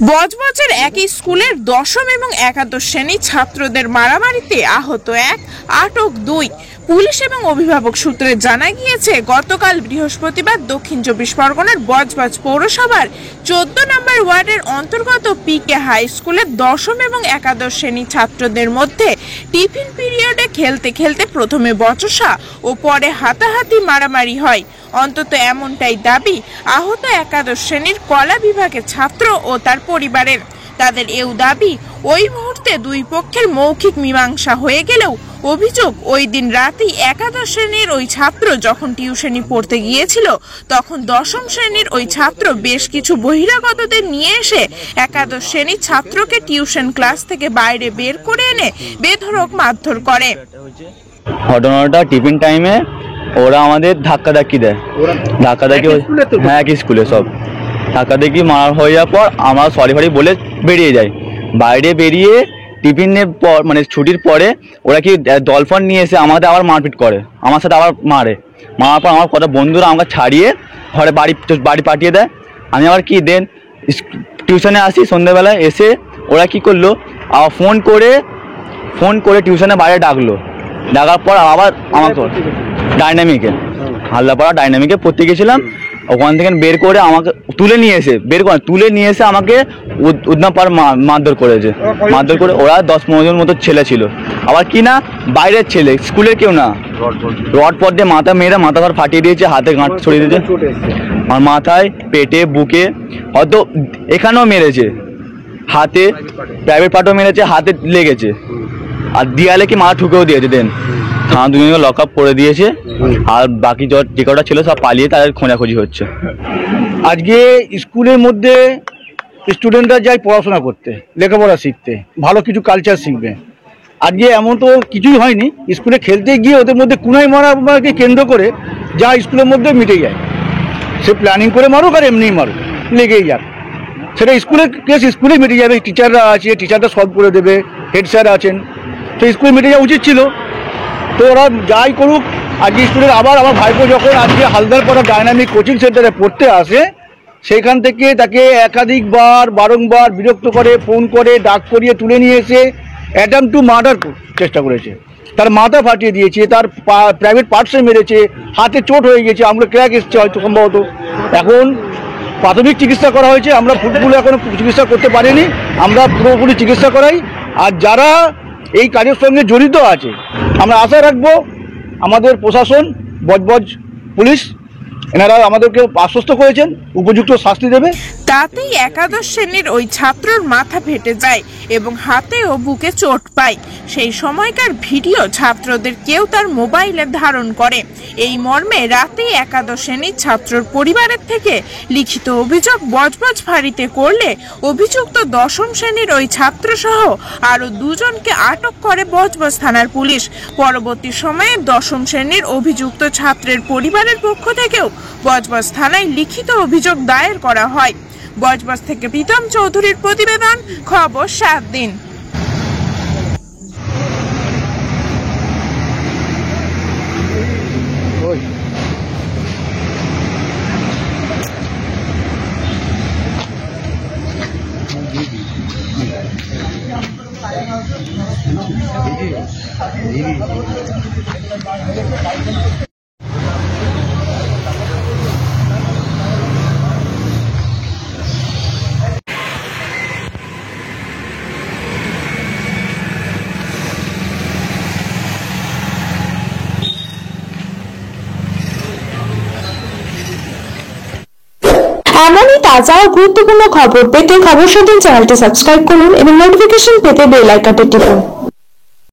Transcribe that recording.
বজবজের একই স্কুলের দশম এবং একাদশ শ্রেণী ছাত্রদের মারামারিতে আহত এক, আটক দুই। পুলিশ এবং অভিভাবক সূত্রে জানা গিয়েছে, গতকাল বৃহস্পতিবার দক্ষিণ চব্বিশ পরগনার বজবজ পৌরসভার 14 নম্বর ওয়ার্ডের অন্তর্গত পিকে হাই স্কুলের দশম এবং একাদশ শ্রেণী ছাত্রদের মধ্যে টিফিন পিরিয়ডে খেলতে খেলতে প্রথমে বচসা ও পরে হাতাহাতি মারামারি হয়। অন্তত এমনটাই দাবি আহত একাদশ শ্রেণীর কলা বিভাগের ছাত্র ও তার পরিবারের। তাদের এও দাবি, ওই মুহূর্তে দুই পক্ষের মৌখিক মীমাংসা হয়ে গেলেও অভিযোগ, ওই দিন রাতেই একাদশ শ্রেণীর ওই ছাত্র যখন টিউশনি পড়তে গিয়েছিল, তখন দশম শ্রেণীর ওই ছাত্র বেশ কিছু বহিরাগতদের নিয়ে এসে একাদশ শ্রেণীর ছাত্রকে টিউশন ক্লাস থেকে বাইরে বের করে এনে বেধড়ক মারধর করে। ঘটনাটা টিফিন টাইমে ওরা আমাদের ধাক্কাধাক্কি দেয়। হ্যাঁ, একই স্কুলে সব ধাক্কাধাক্কি মারা হয়ে যাওয়ার পর আমরা সরি বলে বেরিয়ে যাই। বাইরে বেরিয়ে টিফিনের পর মানে ছুটির পরে ওরা কি দলফল নিয়ে এসে আমাদের আবার মারপিট করে, আমার সাথে আবার মারার পর আমার কত বন্ধুরা আমাকে ছাড়িয়ে ঘরে বাড়ি পাঠিয়ে দেয়। আমি আবার কি দেন টিউশনে আসি সন্ধ্যেবেলায়, এসে ওরা কি করলো, আবার ফোন করে টিউশনে বাইরে ডাকার পর আবার আমাকে ডাইনামিকে হাল্লাপাড়া ডাইনামিকে পড়তে গেছিলাম, ওখান থেকে বের করে আমাকে তুলে নিয়ে এসে আমাকে উদ্নাপাড় মারধর করেছে। মারধর করে ওরা 10-15 জন মতো ছেলে ছিল, আবার কি না বাইরের ছেলে, স্কুলের কেউ না। রড পট দিয়ে মাথা ঘর ফাটিয়ে দিয়েছে, হাতে গাঁট ছড়িয়ে দিয়েছে, আর মাথায়, পেটে, বুকে, হয়তো এখানেও মেরেছে, হাতে প্রাইভেট পার্টও মেরেছে, হাতে লেগেছে, আর দেয়ালে কি মাথা ঠুকেও দিয়েছে। দেন থানা দুজনকে লক আপ করে দিয়েছে, আর বাকি যে কটা ছিল সব পালিয়ে তাদের খোঁজাখুঁজি হচ্ছে। আজকে স্কুলের মধ্যে স্টুডেন্টরা যায় পড়াশোনা করতে, লেখাপড়া শিখতে, ভালো কিছু কালচার শিখবে। আজকে এমন তো কিছুই হয়নি, স্কুলে খেলতে গিয়ে ওদের মধ্যে কুনাই মারাকে কেন্দ্র করে যা স্কুলের মধ্যে মিটে যায়, সে প্ল্যানিং করে মারুক আর এমনিই মারুক, লেগেই যাক, সেটা স্কুলের কেস স্কুলে মিটে যাবে। টিচাররা আছে, টিচাররা সলভ করে দেবে, হেড স্যার আছেন, তো স্কুলে মিটে যাওয়া উচিত ছিল। তো ওরা যাই করুক, আজকে স্কুলের আবার আমার ভাইপো যখন আজকে হালদারপাড়া ডাইনামিক কোচিং সেন্টারে পড়তে আসে, সেইখান থেকে তাকে একাধিকবার বারংবার বিরক্ত করে, ফোন করে, ডাক করিয়ে তুলে নিয়ে এসে অ্যাটেম্প টু মার্ডার চেষ্টা করেছে। তার মাথা ফাটিয়ে দিয়েছে, তার প্রাইভেট পার্টসে মেরেছে, হাতে চোট হয়ে গেছে, আমরা ক্র্যাক এসছে হয়তো সম্ভবত। এখন প্রাথমিক চিকিৎসা করা হয়েছে, আমরা ফুটবলে এখনও চিকিৎসা করতে পারিনি, আমরা পুরোপুরি চিকিৎসা করাই। আর যারা এই কাজের সঙ্গে জড়িত আছে, আমরা আশা রাখবো আমাদের প্রশাসন, বজবজ পুলিশ, এনারা আমাদেরকে আশ্বস্ত করেছেন উপযুক্ত শাস্তি দেবে। তাতেই একাদশ শ্রেণীর ওই ছাত্রর মাথা ফেটে যায় এবং হাতে ও বুকে চোট পায়। সেই সময়কার ভিডিও ছাত্রদের কেউ তার মোবাইলে ধারণ করে। এই মর্মে রাতেই একাদশ শ্রেণীর ছাত্রর পরিবারের থেকে লিখিত অভিযোগ বজবজ ফাঁড়িতে করলে অভিযুক্ত দশম শ্রেণীর ওই ছাত্র সহ আরো দুজনকে আটক করে বজবজ থানার পুলিশ। পরবর্তী সময়ে দশম শ্রেণীর অভিযুক্ত ছাত্রের পরিবারের পক্ষ থেকেও বজবজ থানায় লিখিত অভিযোগ দায়ের করা হয়। বজবজ থেকে প্রীতম চৌধুরীর প্রতিবেদন, খবর 7 দিন। এমনই তাজা ও গুরুত্বপূর্ণ খবর পেতে খবর 7 দিন চ্যানেলটি সাবস্ক্রাইব করুন এবং নোটিফিকেশন পেতে বেল আইকনটি টিপুন।